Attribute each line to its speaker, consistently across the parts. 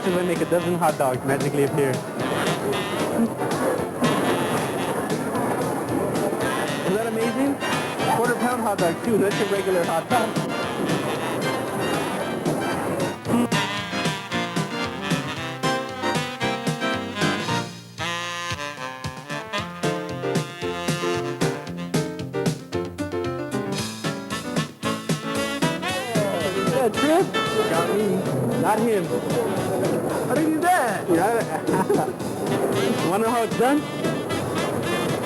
Speaker 1: Watch as I make a dozen hot dogs magically appear. Is that amazing? Quarter-pound hot dog too, not your regular hot dog. Trip? Got me. Not him. How do you do that? Yeah. Wanna know how it's done?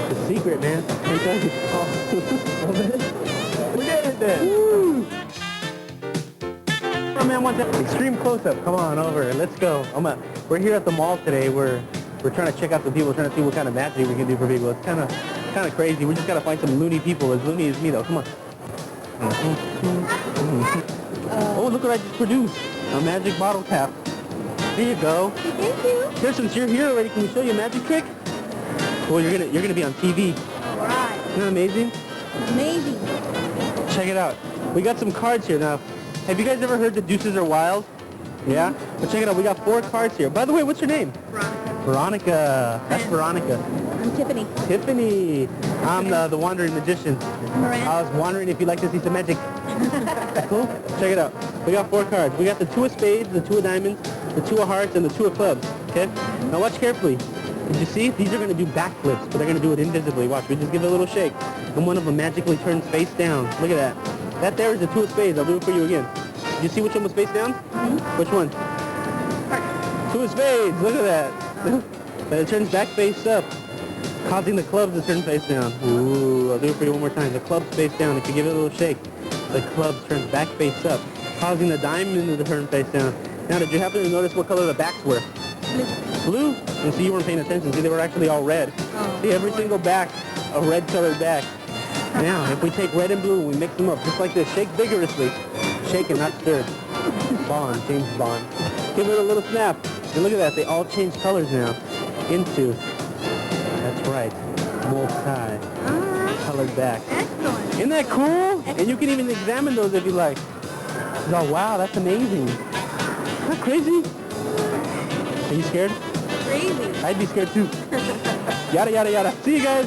Speaker 1: The secret, man. Can't tell you. Oh. We did it then. Woo. Oh man, want that extreme close-up. Come on over. Let's go. We're here at the mall today. We're trying to check out the people, trying to see what kind of magic we can do for people. It's kind of crazy. We just gotta find some loony people. As loony as me, though. Come on. Oh, look what I just produced. A magic bottle cap. Here you go.
Speaker 2: Thank you.
Speaker 1: Here, since you're here already, can we show you a magic trick? Well, you're gonna be on TV.
Speaker 2: All right.
Speaker 1: Isn't that amazing?
Speaker 2: Amazing.
Speaker 1: Check it out. We got some cards here now. Have you guys ever heard the deuces are wild? Yeah? Well, check it out. We got 4 cards here. By the way, what's your name?
Speaker 2: Veronica.
Speaker 1: Veronica. That's Veronica.
Speaker 2: I'm Tiffany.
Speaker 1: Tiffany. I'm the wandering magician.
Speaker 2: Miranda.
Speaker 1: I was wondering if you'd like to see some magic. Cool? Check it out. We got 4 cards. We got the 2 of spades, the 2 of diamonds, the 2 of hearts, and the 2 of clubs. Okay? Now watch carefully. Did you see? These are going to do backflips, but they're going to do it invisibly. Watch. We just give it a little shake, and one of them magically turns face down. Look at that. That there is the 2 of spades. I'll do it for you again. Did you see which one was face down?
Speaker 2: Mm-hmm.
Speaker 1: Which one? 2 of spades. Look at that. But it turns back face up, causing the clubs to turn face down. Ooh, I'll do it for you one more time. The clubs face down. If you give it a little shake, the club turns back face up, causing the diamond to turn face down. Now, did you happen to notice what color the backs were? Blue? And see, you weren't paying attention. See, they were actually all red.
Speaker 2: Oh,
Speaker 1: see, every single back, a red colored back. Now, if we take red and blue and we mix them up just like this, shake vigorously. Shake and not stir. Bond, James Bond. Give it a little snap. And look at that. They all change colors now into, that's right, multi-colored back.
Speaker 2: excellent.
Speaker 1: Isn't that cool? And you can even examine those if you like. Oh, wow, that's amazing. Isn't that crazy? Are you scared?
Speaker 2: Crazy.
Speaker 1: I'd be scared too. Yada, yada, yada. See you guys.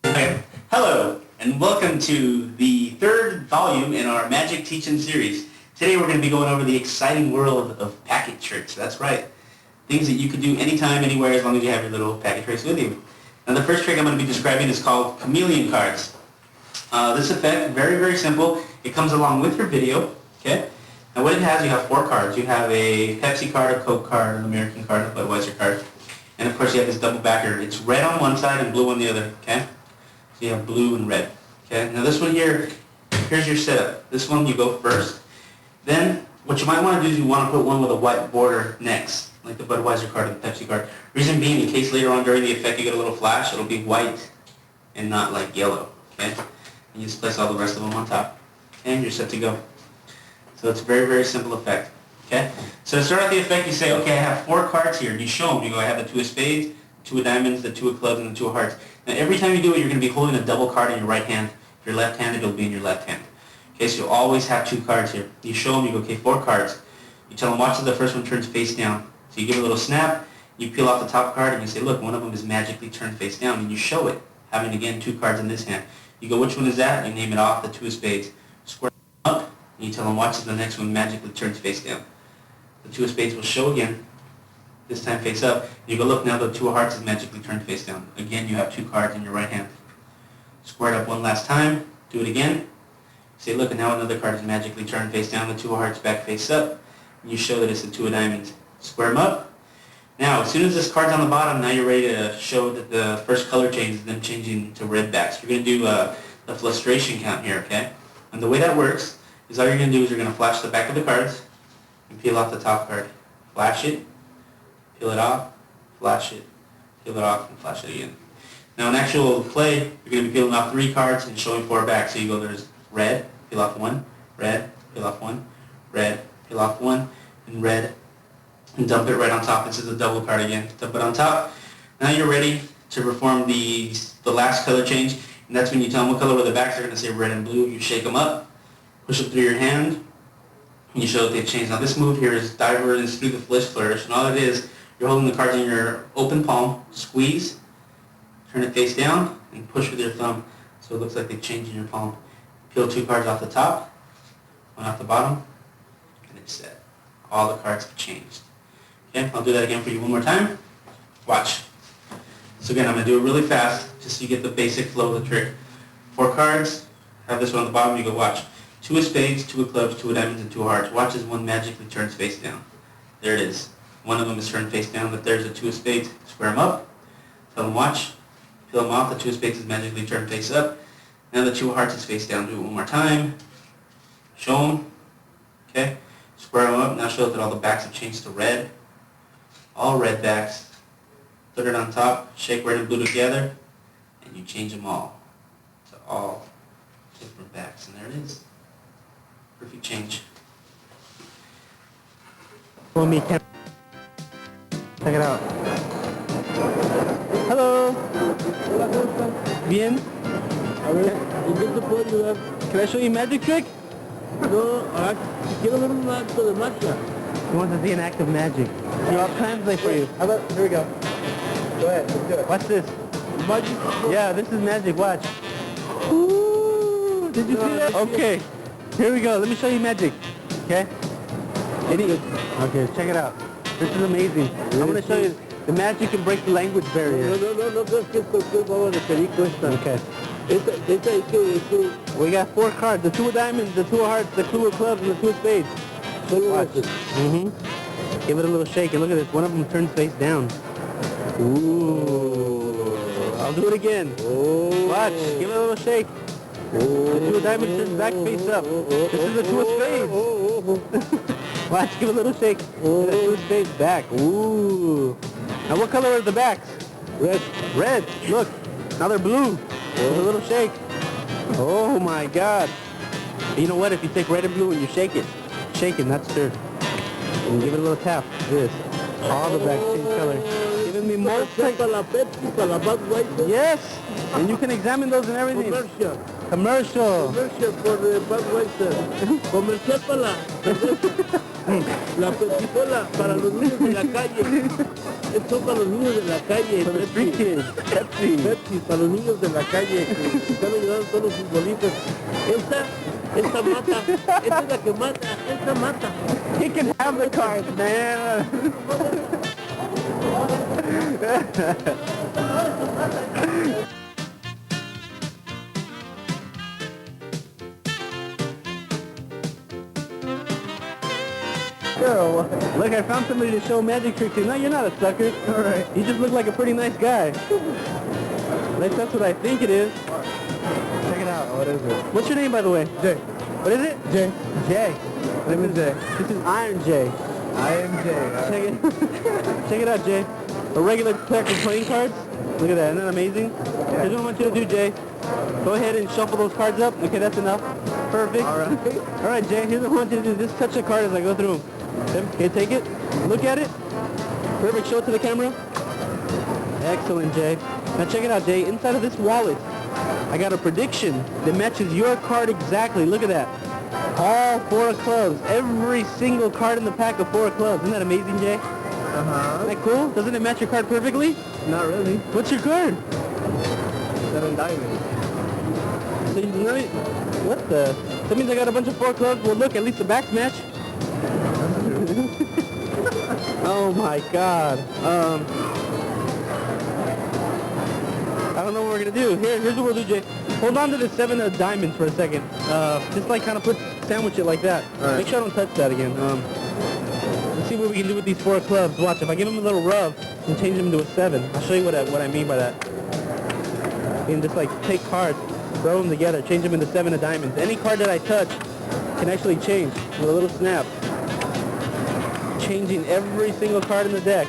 Speaker 1: Okay. Hello, and welcome to the 3rd volume in our Magic Teaching series. Today we're going to be going over the exciting world of packet tricks. That's right. Things that you can do anytime, anywhere, as long as you have your little packet tricks with you. Now the first trick I'm going to be describing is called Chameleon Cards. This effect, very, very simple. It comes along with your video. Okay. Now what it has, you have 4 cards. You have a Pepsi card, a Coke card, an American card, a Budweiser card. And of course you have this double backer. It's red on one side and blue on the other. Okay. So you have blue and red. Okay. Now this one here, here's your setup. This one you go first. Then what you might want to do is you want to put one with a white border next, like the Budweiser card or the Pepsi card. Reason being, in case later on during the effect you get a little flash, it'll be white and not like yellow. Okay? And you just place all the rest of them on top. And you're set to go. So it's a very, very simple effect. Okay? So to start out the effect, you say, okay, I have 4 cards here. And you show them. You go, I have the 2 of spades, 2 of diamonds, the 2 of clubs, and the 2 of hearts. Now every time you do it, you're going to be holding a double card in your right hand. If you're left-handed, it'll be in your left hand. Okay, so you'll always have 2 cards here. You show them, you go, okay, 4 cards. You tell them, watch as the first one turns face down. So you give it a little snap, you peel off the top card, and you say, look, one of them is magically turned face down, and you show it, having, again, 2 cards in this hand. You go, which one is that? You name it off, the 2 of spades. Square up, and you tell them, watch as the next one magically turns face down. The 2 of spades will show again, this time face up. You go, look, now the 2 of hearts is magically turned face down. Again, you have 2 cards in your right hand. Square it up one last time, do it again. Say, look, and now another card is magically turned face down, the 2 of hearts back face up. And you show that it's the 2 of diamonds. Square them up. Now, as soon as this card's on the bottom, now you're ready to show that the first color change is them changing to red backs. You're going to do the flustration count here, okay? And the way that works is all you're going to do is you're going to flash the back of the cards and peel off the top card. Flash it, peel it off, flash it, peel it off, and flash it again. Now, in actual play, you're going to be peeling off 3 cards and showing 4 backs. So you go, there's red, peel off 1, red, peel off 1, red, peel off 1, and red, and dump it right on top. This is a double card again. Dump it on top. Now you're ready to perform the last color change, and that's when you tell them what color the backs are going to say red and blue. You shake them up, push it through your hand, and you show that they've changed. Now this move here is divergence through the flish flourish, and all it is, you're holding the cards in your open palm, squeeze, turn it face down, and push with your thumb so it looks like they've changed in your palm. Peel 2 cards off the top, 1 off the bottom, and it's set. All the cards have changed. Okay, I'll do that again for you one more time. Watch. So again, I'm going to do it really fast just so you get the basic flow of the trick. 4 cards, have this one on the bottom, you go watch. 2 of spades, 2 of clubs, 2 of diamonds, and 2 of hearts. Watch as one magically turns face down. There it is. One of them is turned face down, but there's a 2 of spades. Square them up. Tell them watch. Peel them off. The 2 of spades is magically turned face up. Now the 2 of hearts is face down. Do it one more time. Show them. Okay. Square them up. Now show that all the backs have changed to red. All red backs. Put it on top. Shake red and blue together. And you change them all to all different backs. And there it is. Perfect change.
Speaker 3: For me, check it out. Hello. Bien.
Speaker 4: A ver, ¿en qué te puedo ayudar?
Speaker 3: Can I show you a magic trick?
Speaker 4: No, quiero ver un acto de magia.
Speaker 3: You want to see an act of magic? Here, I'll translate for you.
Speaker 4: How about, here we go. Go ahead, let's do it.
Speaker 3: Watch this.
Speaker 4: Magic.
Speaker 3: Yeah, this is magic. Watch. Ooh, did you see that? Okay. Here we go. Let me show you magic. Okay? Okay, check it out. This is amazing. I'm going to show you the magic can break the language barrier.
Speaker 4: No creas que esto es vamos de perico esta.
Speaker 3: Okay.
Speaker 4: Esta es que
Speaker 3: We got 4 cards. The 2 of diamonds, the 2 of hearts, the 2 of clubs, and the 2 of spades.
Speaker 4: solo
Speaker 3: Watch.
Speaker 4: haces.
Speaker 3: Give it a little shake, and look at this. One of them turns face down. Ooh. I'll do it again. Watch. Give it a little shake. The 2 of diamonds turns back face up. This is the 2 of spades. Watch. Give it a little shake. And the 2 of spades back. Ooh. Now what color are the backs?
Speaker 4: Red.
Speaker 3: Red. Look. Now they're blue. With a little shake. Oh my God. You know what? If you take red and blue and you shake it, not stirred. And you give it a little tap. This. All the backs change color. Giving me more
Speaker 4: Para la Pepsi, para la Budweiser.
Speaker 3: Yes. And you can examine those and everything.
Speaker 4: Comercial.
Speaker 3: Commercial.
Speaker 4: Comercial por Budweiser. Comercial para la Pepsi-Cola para los niños de la calle. Esto para los niños de la calle.
Speaker 3: For the street kids. Pepsi.
Speaker 4: Pepsi para los niños de la calle que están ayudando a todos los futbolistas. Esta mata, esta es la que mata, esta mata.
Speaker 3: He can have the cards, man. Girl, look, I found somebody to show a magic trick to. No, you're not a sucker. All right. You just look like a pretty nice guy. At least that's what I think it is. Check it out.
Speaker 4: What is it?
Speaker 3: What's your name, by the way?
Speaker 4: Jay.
Speaker 3: What is it?
Speaker 4: Jay.
Speaker 3: Jay.
Speaker 4: My name is Jay.
Speaker 3: This is Iron Jay.
Speaker 4: I am Jay.
Speaker 3: Check it. Check it out, Jay. A regular pack of playing cards. Look at that. Isn't that amazing? Here's what I want you to do, Jay. Go ahead and shuffle those cards up. Okay, that's enough. Perfect.
Speaker 4: All right.
Speaker 3: All right, Jay. Here's what I want you to do. Just touch the card as I go through them. Okay, take it. Look at it. Perfect. Show it to the camera. Excellent, Jay. Now check it out, Jay. Inside of this wallet, I got a prediction that matches your card exactly. Look at that. All 4 of clubs. Every single card in the pack of 4 of clubs. Isn't that amazing, Jay?
Speaker 4: Uh-huh.
Speaker 3: Isn't that cool? Doesn't it match your card perfectly?
Speaker 4: Not really.
Speaker 3: What's your card?
Speaker 4: 7 diamonds.
Speaker 3: So you know, what the? That means I got a bunch of 4 clubs. Well, look, at least the backs match. Oh my God. I don't know what we're gonna do. Here's what we'll do, Jay. Hold on to the 7 of diamonds for a second. Just like kind of sandwich it like that.
Speaker 4: All right.
Speaker 3: Make sure I don't touch that again. Let's see what we can do with these 4 clubs. Watch, if I give them a little rub and change them to a 7, I'll show you what I mean by that. You can just like take cards, throw them together, change them into 7 of diamonds. Any card that I touch can actually change with a little snap. Changing every single card in the deck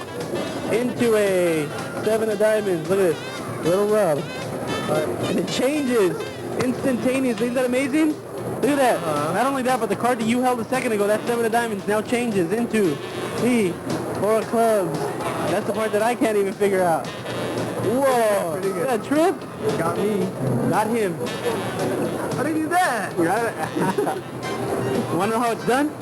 Speaker 3: into a 7 of diamonds. Look at this. Little rub. And it changes instantaneously. Isn't that amazing? Look at that. Not only that, but the card that you held a second ago, that 7 of diamonds, now changes into the 4 of clubs. That's the part that I can't even figure out. Whoa. Is that a trip? Got me. Got him.
Speaker 4: How do you do that?
Speaker 3: Wonder how it's done?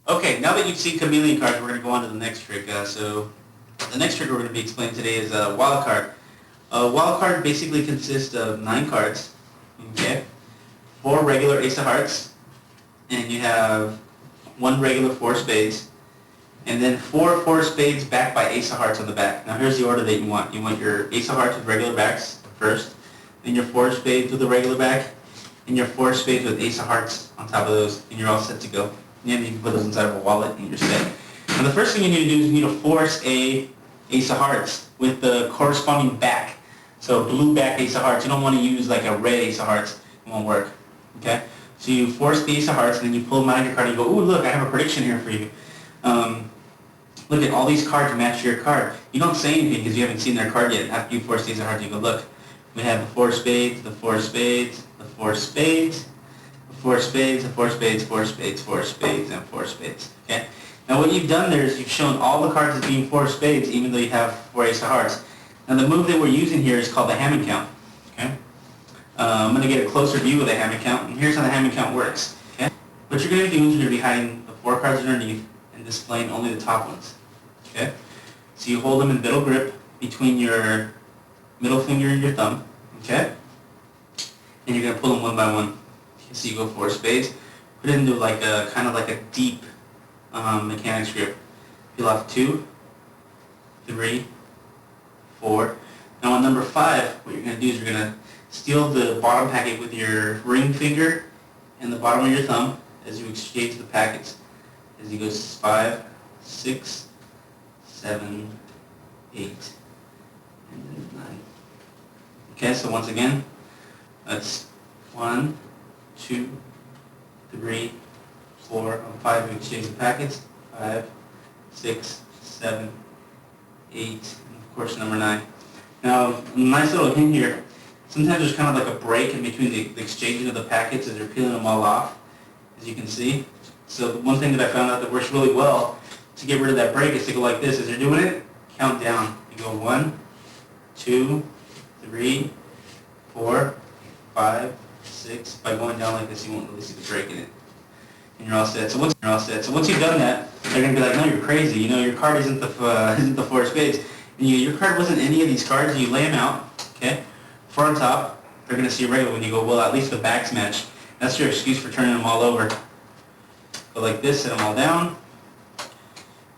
Speaker 1: Okay, now that you've seen Chameleon Cards, we're going to go on to the next trick. So the next trick we're going to be explaining today is a wild card. A wild card basically consists of 9 cards, okay? 4 regular ace of hearts, and you have 1 regular 4 spades, and then 4 spades backed by ace of hearts on the back. Now here's the order that you want. You want your ace of hearts with regular backs first, then your 4 spades with the regular back, and your 4 spades with ace of hearts on top of those, and you're all set to go. And you can put those inside of a wallet and you're set. Now the first thing you need to do is you need to force a ace of hearts with the corresponding back. So blue back ace of hearts. You don't want to use like a red ace of hearts. It won't work. Okay? So you force the ace of hearts and then you pull them out of your card and you go, ooh, look, I have a prediction here for you. Look at all these cards match your card. You don't say anything because you haven't seen their card yet. After you force the ace of hearts, you go, look, we have the 4 spades, the 4 spades, the 4 spades, 4 spades, 4 spades, 4 spades, 4 spades, and 4 spades. Okay? Now what you've done there is you've shown all the cards as being 4 spades, even though you have 4 ace of hearts. Now the move that we're using here is called the Hammond count. Okay? I'm going to get a closer view of the Hammond count, and here's how the Hammond count works. Okay? What you're going to do is you're going to be hiding the 4 cards underneath and displaying only the top ones. Okay? So you hold them in middle grip between your middle finger and your thumb. Okay? And you're going to pull them one by one. So you go 4 spades, put it into like a kind of like a deep mechanics grip. Peel off 2, 3, 4. Now on number 5, what you're going to do is you're going to steal the bottom packet with your ring finger and the bottom of your thumb as you exchange the packets. As you go 5, 6, 7, 8, and then 9. Okay, so once again, that's 1, 2, 3, 4, on 5 we exchange the packets, 5, 6, 7, 8, and of course number 9. Now, a nice little hint here, sometimes there's kind of like a break in between the exchanging of the packets as you're peeling them all off, as you can see. So one thing that I found out that works really well to get rid of that break is to go like this. As you're doing it, count down. You go 1, 2, 3, 4, 5, 6. By going down like this, you won't really see the break in it. And you're all set. So once you've done that, they're going to be like, no, you're crazy. You know, your card isn't the 4 spades. And your card wasn't any of these cards. You lay them out, okay? 4 on top. They're going to see regular when you go, well, at least the backs match. That's your excuse for turning them all over. Go like this, set them all down.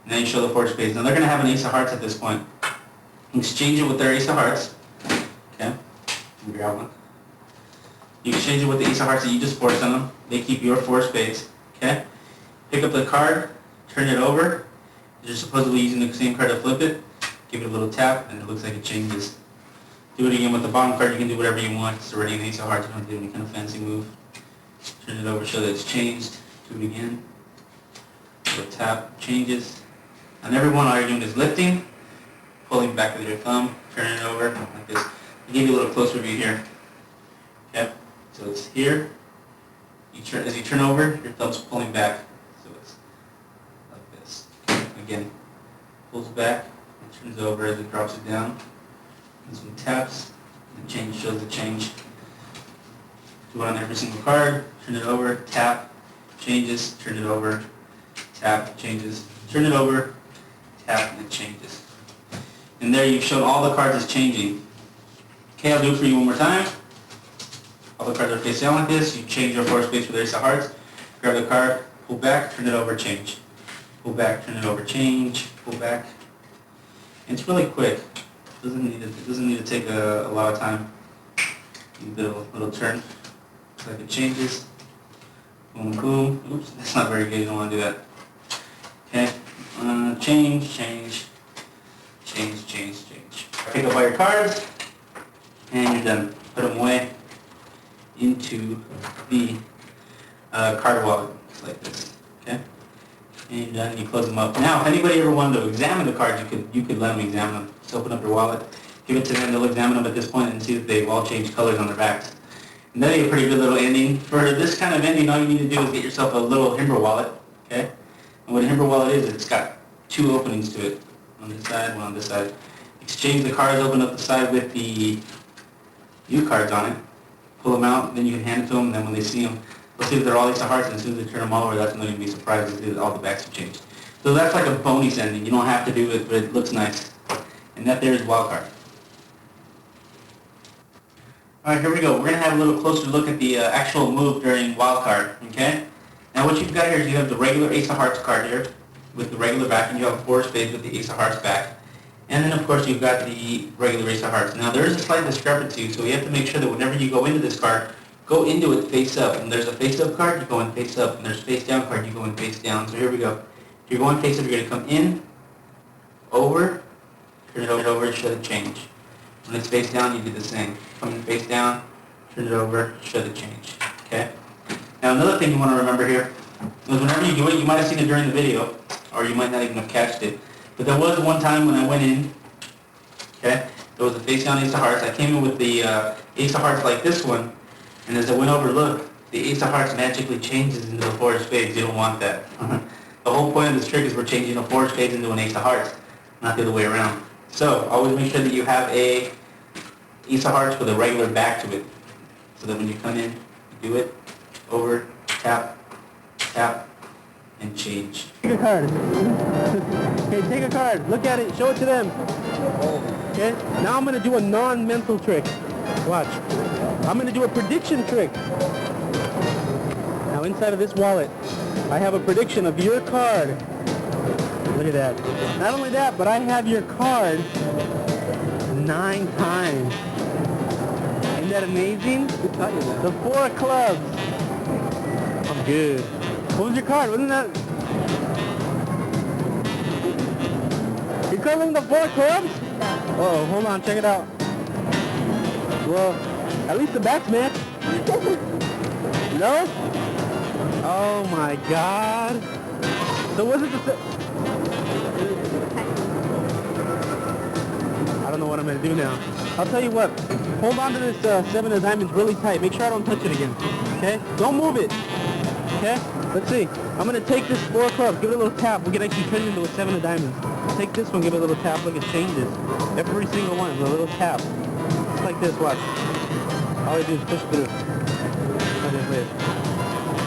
Speaker 1: And then you show the 4 spades. Now they're going to have an ace of hearts at this point. Exchange it with their ace of hearts. Okay? Grab one. You exchange it with the ace of hearts that you just forced on them. They keep your 4 spades. Okay? Pick up the card, turn it over. You're supposedly using the same card to flip it. Give it a little tap, and it looks like it changes. Do it again with the bottom card. You can do whatever you want. It's already an ace of hearts. You don't have to do any kind of fancy move. Turn it over, show that it's changed. Do it again. Little tap, changes. On every one, all you're doing is lifting, pulling back with your thumb, turning it over like this. I'll give you a little closer view here. Okay? So it's here. As you turn over, your thumb's pulling back. So it's like this. Again, pulls back, and turns over as it drops it down. And some taps, and change shows the change. Do it on every single card. Turn it over, tap, changes, turn it over, tap, changes, turn it over, tap, and it changes. And there you've shown all the cards as changing. Okay, I'll do it for you one more time. All the cards are face down like this. You change your 4 spades with ace of hearts. Grab the card, pull back, turn it over, change. Pull back, turn it over, change, pull back. And it's really quick. It doesn't need to take a lot of time. You do a little turn. Looks like it changes. Boom, boom. Oops, that's not very good. You don't want to do that. Okay. Change, change, change, change, change. Pick up all your cards, and you're done. Put them away into the card wallet, like this. Okay. And you're done. And you close them up. Now, if anybody ever wanted to examine the cards, you could let them examine them. Just open up your wallet, give it to them. They'll examine them at this point and see if they've all changed colors on their backs. And that'll be a pretty good little ending. For this kind of ending, all you need to do is get yourself a little Himber wallet, okay? And what a Himber wallet is, it's got 2 openings to it. On this side, one on this side. exchange the cards, open up the side with the new cards on it, pull them out, then you can hand it to them, and then when they see them, they'll see that they're all ace of hearts, and as soon as they turn them all over, that's when they're going to be surprised to see that all the backs have changed. So that's like a bonus ending. You don't have to do it, but it looks nice. And that there is wild card. Alright, here we go. We're going to have a little closer look at the actual move during wild card, okay? Now what you've got here is you have the regular ace of hearts card here with the regular back, and you have 4 spades with the ace of hearts back. And then of course you've got the regular ace of hearts. Now there is a slight discrepancy, so you have to make sure that whenever you go into this card, go into it face up. When there's a face up card, you go in face up. When there's a face down card, you go in face down. So here we go. If you're going face up, you're going to come in, over, turn it over, show the change. When it's face down, you do the same. Come in face down, turn it over, show the change. Okay? Now another thing you want to remember here is whenever you do it, you might have seen it during the video, or you might not even have catched it. But there was one time when I went in, okay, there was a face down ace of hearts. I came in with the ace of hearts like this one, and as I went over, look, the ace of hearts magically changes into a 4 of spades. You don't want that. The whole point of this trick is we're changing a 4 of spades into an ace of hearts, not the other way around. So always make sure that you have a ace of hearts with a regular back to it, so that when you come in, you do it, over, tap, tap, and change.
Speaker 3: Take a card. Okay, take a card. Look at it. Show it to them. Okay? Now I'm going to do a non-mental trick. Watch. I'm going to do a prediction trick. Now inside of this wallet, I have a prediction of your card. Look at that. Not only that, but I have your card 9 times. Isn't that amazing? The 4 of clubs. I'm good. What was your card? Wasn't that... You're calling the 4 clubs? Oh, hold on, check it out. Well, at least the backs match. No? Oh my god. So was it the... I don't know what I'm going to do now. I'll tell you what. Hold on to this 7 of diamonds really tight. Make sure I don't touch it again. Okay? Don't move it. Okay? Let's see. I'm going to take this 4 of clubs, give it a little tap. We can actually turn it into a 7 of diamonds. Take this one, give it a little tap. Look, it changes. Every single one, a little tap. Just like this, watch. All I do is push through. Like this.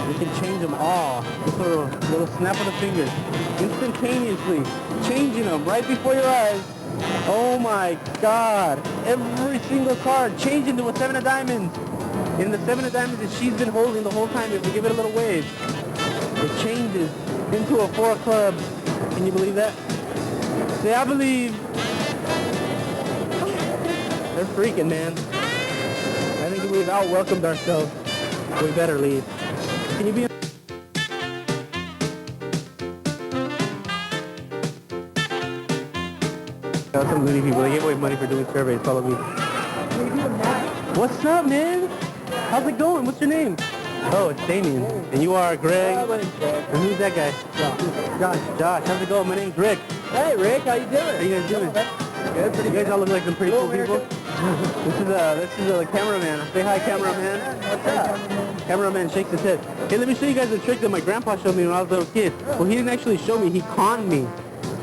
Speaker 3: We can change them all. Just a little snap of the fingers. Instantaneously. Changing them right before your eyes. Oh my god. Every single card changed into a 7 of diamonds. And the 7 of diamonds that she's been holding the whole time, if we give it a little wave, it changes into a 4 of clubs. Can you believe that? Say, I believe. They're freaking, man. I think we've out-welcomed ourselves. We better leave. Can you be... Some loony people, they give away money for doing surveys, follow me. What's up, man? How's it going? What's your name? Oh, it's Damien. And you are Greg? And who's that guy? Josh. How's it going? My name's Rick.
Speaker 4: Hey, Rick, how you doing?
Speaker 3: How you guys doing?
Speaker 4: Good, pretty
Speaker 3: You guys all look like some pretty cool people.
Speaker 4: American.
Speaker 3: This is a cameraman. Say hi, cameraman.
Speaker 4: What's up?
Speaker 3: Cameraman shakes his head. Hey, let me show you guys a trick that my grandpa showed me when I was a little kid. Well, he didn't actually show me. He conned me.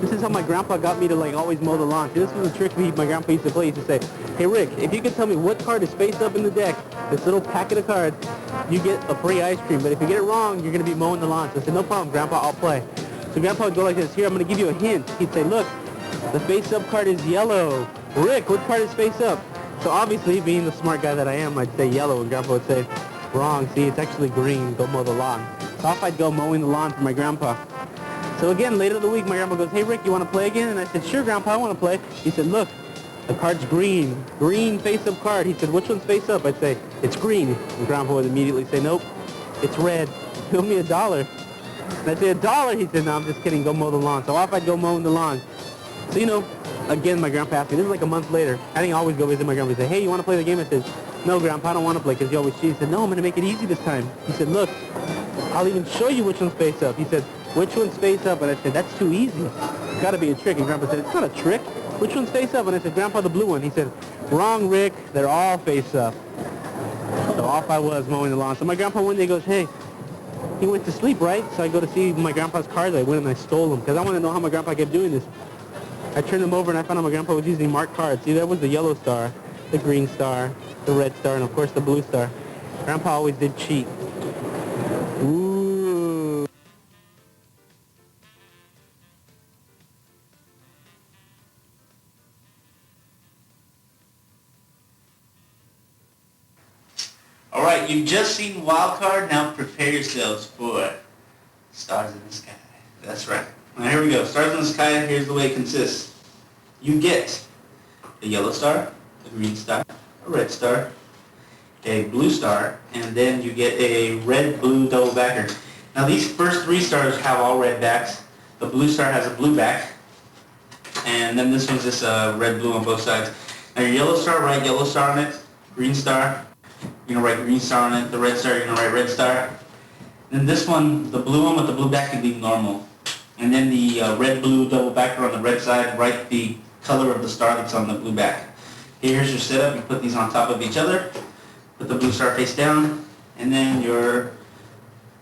Speaker 3: This is how my grandpa got me to like always mow the lawn. See, this was a trick my grandpa used to play. He used to say, hey Rick, if you could tell me what card is face up in the deck, this little packet of cards, you get a free ice cream. But if you get it wrong, you're going to be mowing the lawn. So I said, no problem, Grandpa, I'll play. So Grandpa would go like this. Here, I'm going to give you a hint. He'd say, look, the face up card is yellow. Rick, what card is face up? So obviously, being the smart guy that I am, I'd say yellow. And Grandpa would say, wrong. See, it's actually green. Go mow the lawn. So off I'd go mowing the lawn for my grandpa. So again, later in the week, my grandpa goes, hey Rick, you want to play again? And I said, sure, Grandpa, I want to play. He said, look, the card's green. Green face-up card. He said, which one's face-up? I'd say, it's green. And Grandpa would immediately say, nope, it's red. Bill me $1. And I'd say, $1? He said, no, I'm just kidding. Go mow the lawn. So off I'd go mowing the lawn. So, you know, again, my grandpa asked me, this is like a month later. I think I always go visit my grandpa and say, hey, you want to play the game? I said, no, Grandpa, I don't want to play because he always cheats. He said, no, I'm going to make it easy this time. He said, look, I'll even show you which one's face-up. He said, which one's face up? And I said, that's too easy. It's got to be a trick. And Grandpa said, it's not a trick. Which one's face up? And I said, Grandpa, the blue one. He said, wrong, Rick. They're all face up. So off I was mowing the lawn. So my grandpa one day goes, hey, he went to sleep, right? So I go to see my grandpa's cards. I went and I stole them because I want to know how my grandpa kept doing this. I turned them over and I found out my grandpa was using marked cards. See, that was the yellow star, the green star, the red star, and of course the blue star. Grandpa always did cheat. Ooh.
Speaker 1: All right, you've just seen Wild Card. Now prepare yourselves for Stars in the Sky. That's right. Now here we go. Stars in the Sky, here's the way it consists. You get a yellow star, a green star, a red star, a blue star, and then you get a red-blue double backer. Now these first three stars have all red backs. The blue star has a blue back, and then this one's just red-blue on both sides. Now your yellow star, write yellow star on it. Green star, you're going to write green star on it. The red star, you're going to write red star. And this one, the blue one with the blue back, can be normal. And then the red-blue double backer on the red side, write the color of the star that's on the blue back. Here's your setup. You put these on top of each other. Put the blue star face down, and then your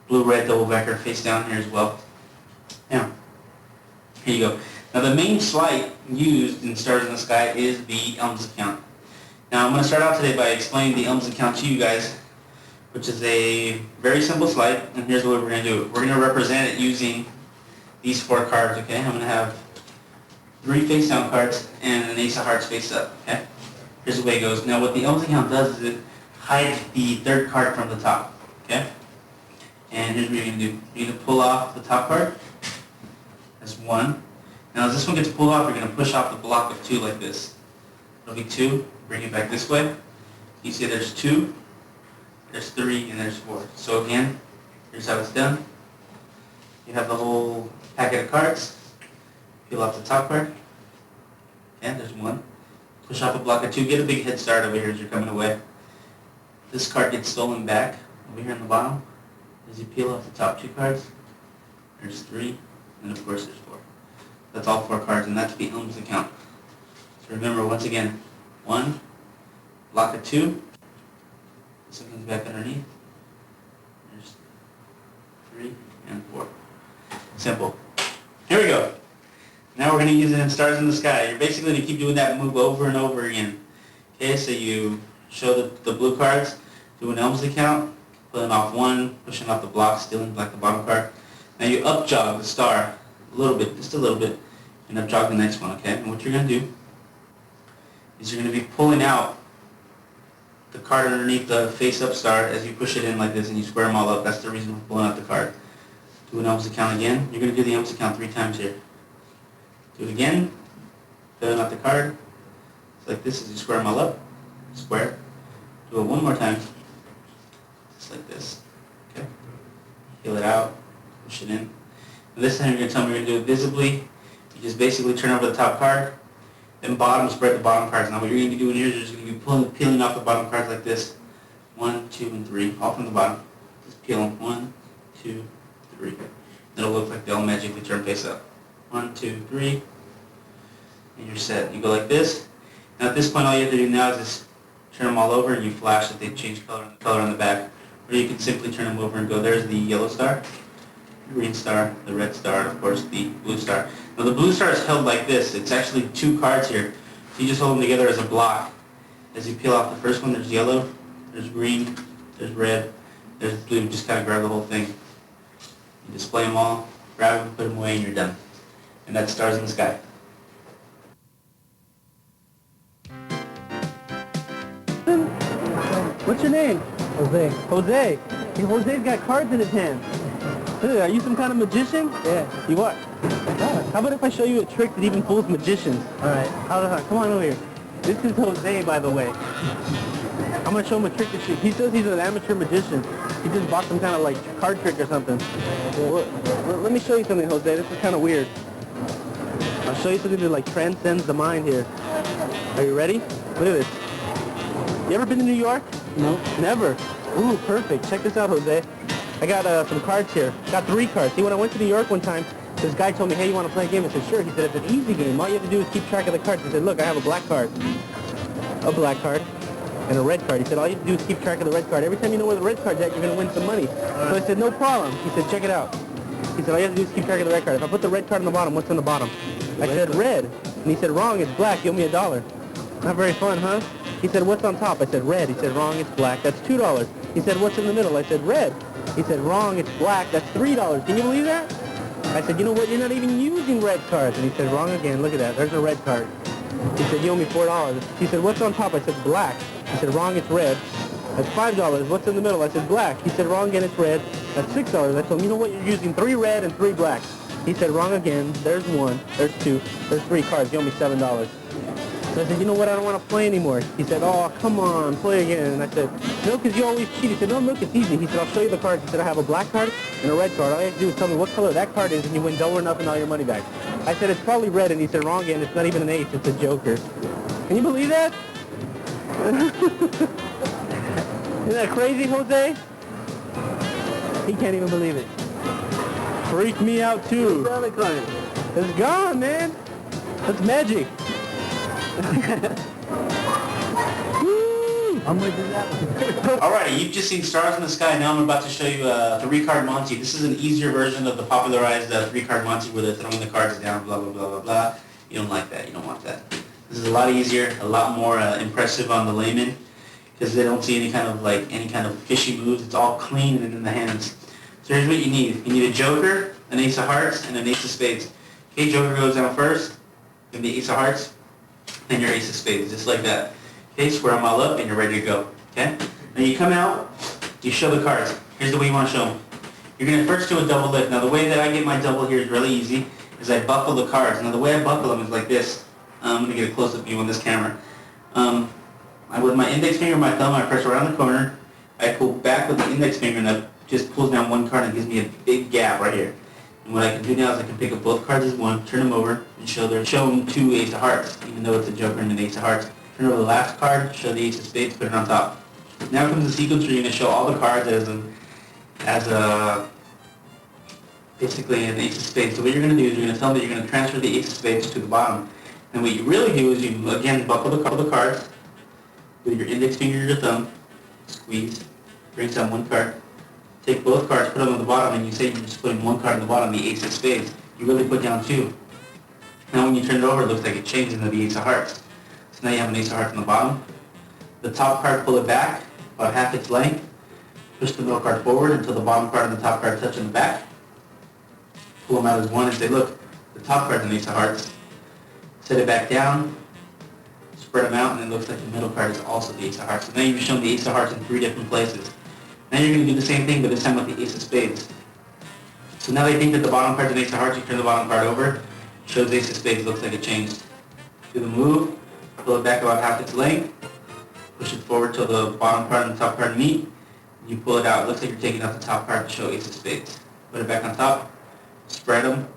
Speaker 1: blue-red double backer face down here as well. Now, here you go. Now the main sleight used in Stars in the Sky is the elms account. Now I'm going to start out today by explaining the elms account to you guys, which is a very simple sleight, and here's the way we're going to do it. We're going to represent it using these 4 cards, okay? I'm going to have 3 face down cards and an ace of hearts face up, okay? Here's the way it goes. Now what the elms account does is it hides the 3rd card from the top, okay? And here's what you're going to do. You're going to pull off the top card. That's 1. Now as this one gets pulled off, you're going to push off the block of 2 like this. It'll be 2. Bring it back this way. You see there's 2, there's 3, and there's 4. So again, here's how it's done. You have the whole packet of cards. Peel off the top card. And there's 1. Push off a block of 2. Get a big head start over here as you're coming away. This card gets stolen back over here on the bottom. As you peel off the top 2 cards, there's 3, and of course there's 4. That's all 4 cards, and that's the elms account. So remember, once again, 1, block of 2, this one comes back underneath, there's 3, and 4. Simple. Here we go. Now we're going to use it in Stars in the Sky. You're basically going to keep doing that move over and over again. Okay, so you show the blue cards, do an elms account, pulling off 1, pushing off the block, stealing like the bottom card. Now you up jog the star a little bit, just a little bit, and up jog the next one, okay? And what you're going to do is you're going to be pulling out the card underneath the face-up star as you push it in like this and you square them all up. That's the reason for pulling out the card. Do an elms account again. You're going to do the elms account 3 times here. Do it again. Filling out the card. It's like this as you square them all up. Square. Do it one more time. Just like this. Okay. Peel it out. Push it in. And this time you're going to tell me you're going to do it visibly. You just basically turn over the top card. Then bottom, spread the bottom cards. Now what you're going to be doing here is you're just going to be peeling off the bottom cards like this. 1, 2, and 3. All from the bottom. Just peel them. 1, 2, 3. It'll look like they'll magically turn face up. 1, 2, 3. And you're set. You go like this. Now at this point all you have to do now is just turn them all over and you flash that they change color on the back. Or you can simply turn them over and go, there's the yellow star, the green star, the red star, and of course the blue star. Now the blue star is held like this. It's actually 2 cards here. So you just hold them together as a block. As you peel off the first one, there's yellow, there's green, there's red, there's blue. Just kind of grab the whole thing. You display them all, grab them, put them away, and you're done. And that's Stars in the Sky.
Speaker 3: What's your name?
Speaker 4: Jose.
Speaker 3: Jose. Hey, Jose's got cards in his hand. Hey, are you some kind of magician?
Speaker 4: Yeah.
Speaker 3: You are? How about if I show you a trick that even fools magicians?
Speaker 4: Alright.
Speaker 3: Come on over here. This is Jose, by the way. I'm going to show him a trick that he says he's an amateur magician. He just bought some kind of like card trick or something. Well, let me show you something, Jose. This is kind of weird. I'll show you something that like transcends the mind here. Are you ready? Look at this. You ever been to New York?
Speaker 4: No.
Speaker 3: Never. Ooh, perfect. Check this out, Jose. I got some cards here. Got 3 cards. See, when I went to New York one time, this guy told me, hey, you want to play a game? I said, sure. He said, it's an easy game. All you have to do is keep track of the cards. He said, look, I have a black card, and a red card. He said, all you have to do is keep track of the red card. Every time you know where the red card's at, you're going to win some money. So I said, no problem. He said, check it out. He said, all you have to do is keep track of the red card. If I put the red card on the bottom, what's on the bottom? I said, red. And he said, wrong, it's black. You owe me $1. Not very fun, huh? He said, what's on top? I said, red. He said, wrong, it's black. That's $2. He said, what's in the middle? I said, red. He said, wrong, it's black. That's $3. Can you believe that? I said, you know what? You're not even using red cards. And he said, wrong again. Look at that. There's a red card. He said, you owe me $4. He said, what's on top? I said, black. He said, wrong, it's red. That's $5. What's in the middle? I said, black. He said, wrong again, it's red. That's $6. I told him, you know what? You're using 3 red and 3 black. He said, wrong again. There's 1. There's 2. There's 3 cards. You owe me $7. So I said, you know what? I don't want to play anymore. He said, oh, come on, play again. And I said, no, because you always cheat. He said, no, look, it's easy. He said, I'll show you the cards. He said, I have a black card and a red card. All you have to do is tell me what color that card is, and you win double or nothing all your money back. I said, it's probably red. And he said, wrong again. It's not even an ace. It's a joker. Can you believe that? Isn't that crazy, Jose? He can't even believe it. Freaked me out, too. It's gone, man. That's magic.
Speaker 4: I'm going to do that one.
Speaker 1: Alrighty, you've just seen Stars in the Sky. Now I'm about to show you 3-card Monte. This is an easier version of the popularized 3-card Monte where they're throwing the cards down, blah, blah, blah, blah, blah. You don't like that. You don't want that. This is a lot easier, a lot more impressive on the layman because they don't see any kind of fishy moves. It's all clean and in the hands. So here's what you need. You need a joker, an ace of hearts, and an ace of spades. Okay, joker goes down first, then the ace of hearts, and your ace of spades, just like that. Okay, square them all up, and you're ready to go. Okay? Now you come out, you show the cards. Here's the way you want to show them. You're going to first do a double lift. Now the way that I get my double here is really easy, is I buckle the cards. Now the way I buckle them is like this. I'm going to get a close-up view on this camera. With my index finger and my thumb, I press around the corner. I pull back with the index finger, and that just pulls down one card and gives me a big gap right here. And what I can do now is I can pick up both cards as one, turn them over, and show them 2 ace of hearts, even though it's a joker and an ace of hearts. Turn over the last card, show the ace of spades, put it on top. Now comes the sequence where you're going to show all the cards basically an ace of spades. So what you're going to do is you're going to tell them that you're going to transfer the ace of spades to the bottom. And what you really do is you, again, buckle the cards with your index finger or your thumb, squeeze, bring down one card, take both cards, put them on the bottom, and you say you're just putting one card on the bottom, the ace of spades. You really put down 2. Now when you turn it over, it looks like it changed into the ace of hearts. So now you have an ace of hearts on the bottom. The top card, pull it back about half its length. Push the middle card forward until the bottom card and the top card touch in the back. Pull them out as one and say, look, the top card's an ace of hearts. Set it back down, spread them out, and it looks like the middle card is also the ace of hearts. So now you've shown the ace of hearts in 3 different places. Now you're going to do the same thing, but this time with the ace of spades. So now they think that the bottom card's an ace of hearts. You turn the bottom card over, shows ace of spades, looks like it changed. Do the move, pull it back about half its length, push it forward till the bottom card and the top card meet. You pull it out. It looks like you're taking out the top card to show ace of spades. Put it back on top, spread them,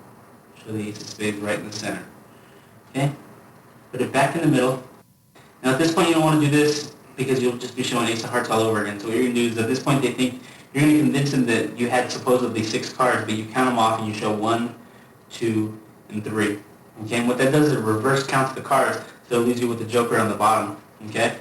Speaker 1: show the ace of spades right in the center. Okay? Put it back in the middle. Now at this point you don't want to do this because you'll just be showing ace of hearts all over again. So what you're going to do is at this point they think you're going to convince them that you had supposedly 6 cards, but you count them off and you show 1, 2, and 3. Okay? And what that does is it reverse counts the cards, so it leaves you with the joker on the bottom. Okay?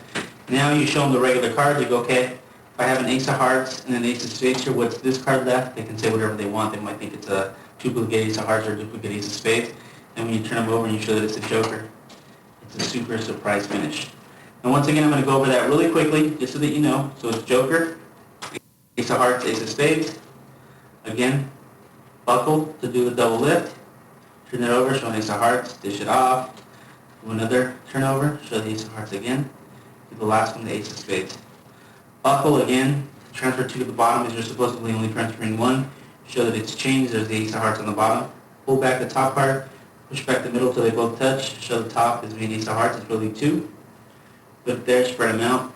Speaker 1: Now you show them the regular cards. You go, okay, if I have an ace of hearts and an ace of spades here, what's this card left? They can say whatever they want. They might think it's a duplicate ace of hearts or a duplicate ace of spades. And when you turn them over and you show that it's a joker, it's a super surprise finish. And once again, I'm going to go over that really quickly, just so that you know. So it's joker, ace of hearts, ace of spades. Again, buckle to do the double lift. Turn it over, show an ace of hearts, dish it off. Do another turnover, show the ace of hearts again. Do the last one, the ace of spades. Buckle again, transfer 2 to the bottom as you're supposedly only transferring 1. Show that it's changed, there's the ace of hearts on the bottom. Pull back the top card, push back the middle till they both touch. Show the top as being ace of hearts, it's really 2. Put it there, spread them out.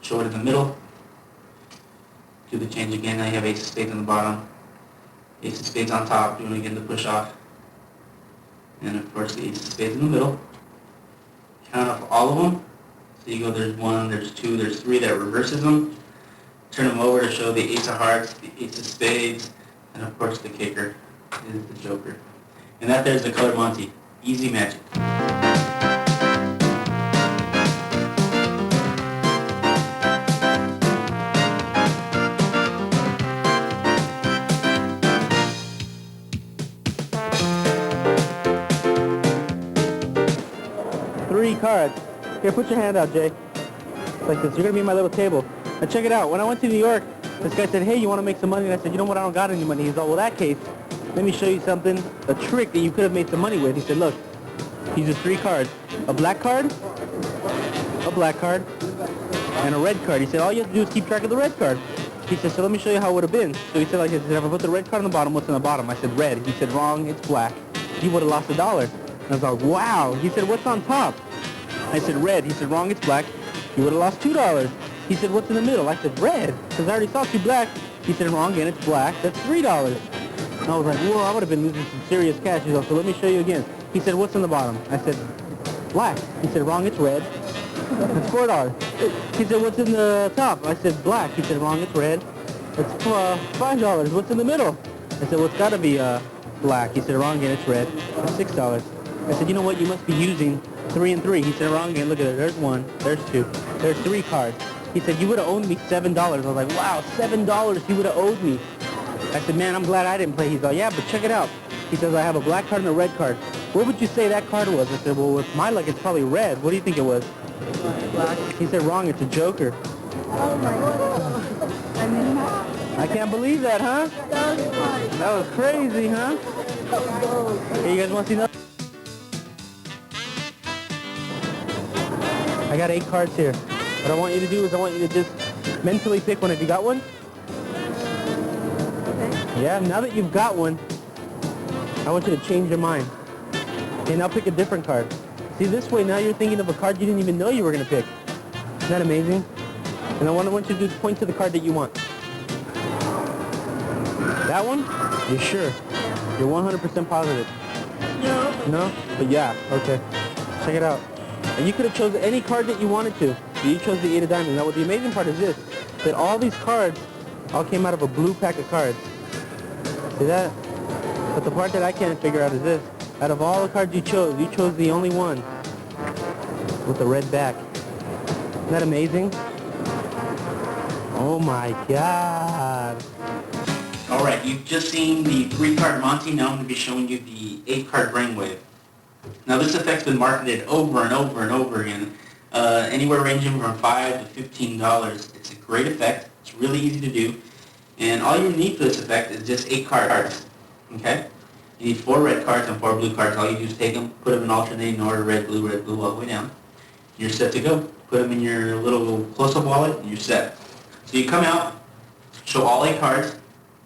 Speaker 1: Show it in the middle. Do the change again, now you have ace of spades on the bottom. Ace of spades on top, doing it again to push off. And of course the ace of spades in the middle. Count off all of them. So you go, there's 1, there's 2, there's 3, that reverses them. Turn them over to show the ace of hearts, the ace of spades, and of course the kicker is the joker. And that there's the color Monte. Easy magic.
Speaker 3: cards. Here, put your hand out, Jay. Like this. You're gonna be my little table. Now check it out. When I went to New York, this guy said, hey, you want to make some money? And I said, you know what? I don't got any money. He's all, well, that case, let me show you something, a trick that you could have made some money with. He said, look, these are 3 cards. A black card, and a red card. He said, all you have to do is keep track of the red card. He said, so let me show you how it would have been. So he said, like, if I put the red card on the bottom, what's on the bottom? I said, red. He said, wrong, it's black. You would have lost $1. And I was like, wow. He said, what's on top? I said, red. He said, wrong, it's black. You would have lost $2. He said, what's in the middle? I said, red. Because I already saw 2 black. He said, wrong, again, it's black. That's $3. And I was like, whoa, I would have been losing some serious cash. He's like, so let me show you again. He said, what's on the bottom? I said, black. He said, wrong, it's red. That's $4. He said, what's in the top? I said, black. He said, wrong, it's red. That's $5. What's in the middle? I said, well, it's got to be black. He said, wrong again, it's red. That's $6. I said, you know what, you must be using 3 and 3. He said, wrong again, look at it. There's 1, there's 2, there's 3 cards. He said, you would have owed me $7. I was like, wow, $7 you would have owed me. I said, man, I'm glad I didn't play. He's like, yeah, but check it out. He says, I have a black card and a red card. What would you say that card was? I said, well, with my luck, it's probably red. What do you think it was? Black. He said, wrong, it's a joker.
Speaker 2: Oh my God.
Speaker 3: I can't believe that, huh? That was crazy, huh? Hey, you guys want to see that? I got 8 cards here. What I want you to do is I want you to just mentally pick one. Have you got one?
Speaker 2: Okay.
Speaker 3: Yeah, now that you've got one, I want you to change your mind. Okay, now pick a different card. See, this way now you're thinking of a card you didn't even know you were going to pick. Isn't that amazing? And I want you to do is point to the card that you want. That one? You're sure? You're 100% positive?
Speaker 2: No.
Speaker 3: No? But yeah, okay. Check it out. And you could have chosen any card that you wanted to. But you chose the 8 of diamonds. Now what the amazing part is this, that all these cards all came out of a blue pack of cards. See that? But the part that I can't figure out is this. Out of all the cards you chose the only one with the red back. Isn't that amazing? Oh my God.
Speaker 1: All right, you've just seen the 3-card Monte. Now I'm going to be showing you the 8-card Brainwave. Now this effect's been marketed over and over and over again, anywhere ranging from $5 to $15. It's a great effect. It's really easy to do. And all you need for this effect is just 8 cards. Okay? You need 4 red cards and 4 blue cards. All you do is take them, put them in alternating order, red, blue, all the way down. You're set to go. Put them in your little close-up wallet, and you're set. So you come out, show all 8 cards.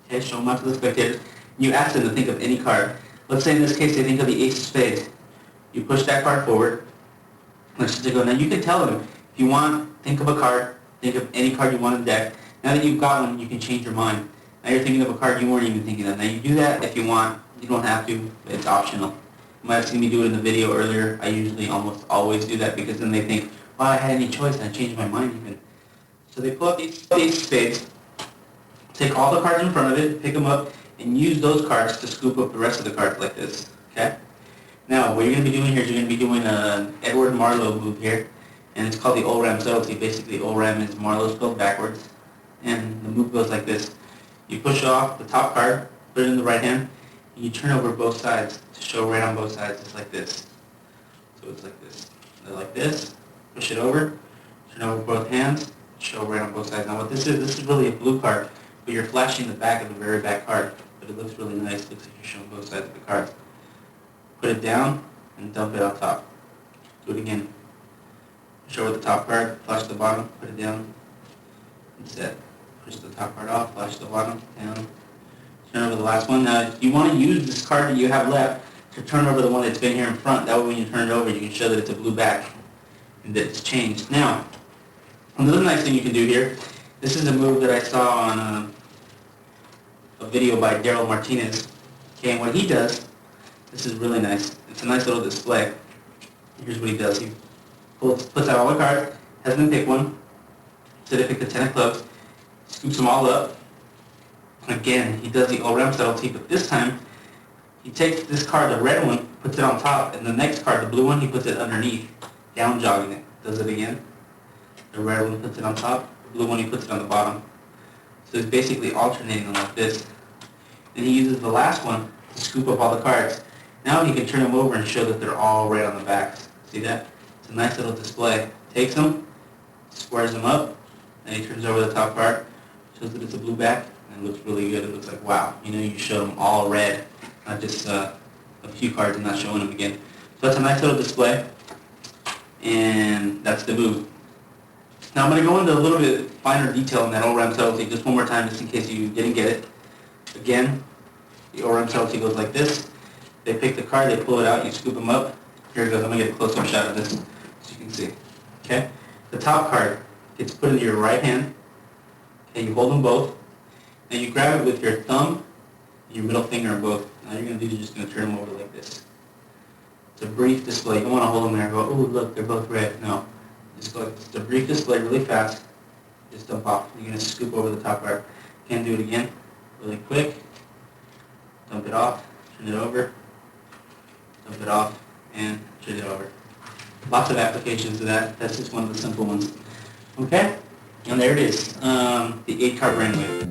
Speaker 1: Okay, show them out to the spectators. You ask them to think of any card. Let's say in this case they think of the Ace of Spades. You push that card forward. Let's just go. Now you can tell them, if you want, think of a card. Think of any card you want in the deck. Now that you've got one, you can change your mind. Now you're thinking of a card you weren't even thinking of. Now you do that if you want. You don't have to. It's optional. You might have seen me do it in the video earlier. I usually almost always do that because then they think, well, I had any choice and I changed my mind even. So they pull up these Ace of Spades. Take all the cards in front of it, pick them up, and use those cards to scoop up the rest of the cards like this, okay? Now, what you're going to be doing here is you're going to be doing an Edward Marlowe move here, and it's called the ORAM subtlety. Basically, ORAM is Marlowe spelled backwards, and the move goes like this. You push off the top card, put it in the right hand, and you turn over both sides to show right on both sides, just like this. So it's like this. So like this, push it over, turn over both hands, show right on both sides. Now what this is really a blue card. But you're flashing the back of the very back card, but it looks really nice. It looks like you're showing both sides of the card. Put it down and dump it on top. Do it again. Show the top card, flash the bottom, put it down, and set. Push the top card off, flash the bottom, down. Turn over the last one. Now, you want to use this card that you have left to turn over the one that's been here in front. That way when you turn it over, you can show that it's a blue back and that it's changed. Now, another nice thing you can do here, this is a move that I saw on a video by Daryl Martinez. Okay, and what he does, this is really nice. It's a nice little display. Here's what he does. He puts out all the cards, has them pick one. So they pick the 10 of clubs, scoops them all up. Again, he does the ORAM subtlety, but this time he takes this card, the red one, puts it on top, and the next card, the blue one, he puts it underneath, down jogging it. Does it again. The red one puts it on top, the blue one he puts it on the bottom. So he's basically alternating them like this. Then he uses the last one to scoop up all the cards. Now he can turn them over and show that they're all right on the backs. See that? It's a nice little display. Takes them, squares them up, and he turns over the top part, shows that it's a blue back, and it looks really good. It looks like, wow, you showed them all red, not just a few cards and not showing them again. So that's a nice little display, and that's the move. Now I'm going to go into a little bit finer detail on that all-around subtlety just one more time, just in case you didn't get it. Again, the all-around subtlety goes like this. They pick the card, they pull it out, you scoop them up. Here it goes. I'm going to get a close-up shot of this so you can see. Okay? The top card gets put into your right hand. Okay, you hold them both. And you grab it with your thumb and your middle finger on both. Now you're going to do, you're just going to turn them over like this. It's a brief display. You don't want to hold them there and go, oh, look, they're both red. No. Just go like this. It's a brief display really fast. Just dump off. You're going to scoop over the top card. Can do it again really quick. Dump it off. Turn it over. Dump it off. And turn it over. Lots of applications of that. That's just one of the simple ones. Okay? And there it is. The 8-card Brainwave.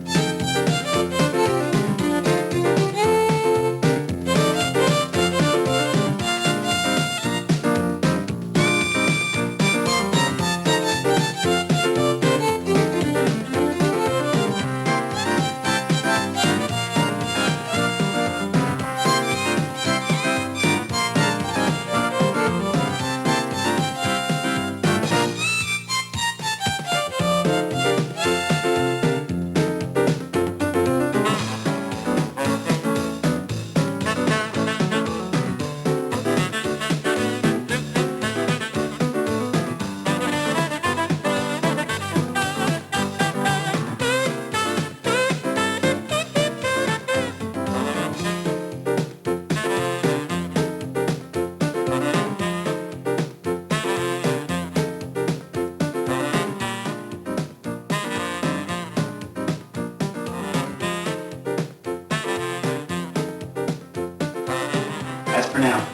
Speaker 1: As for now.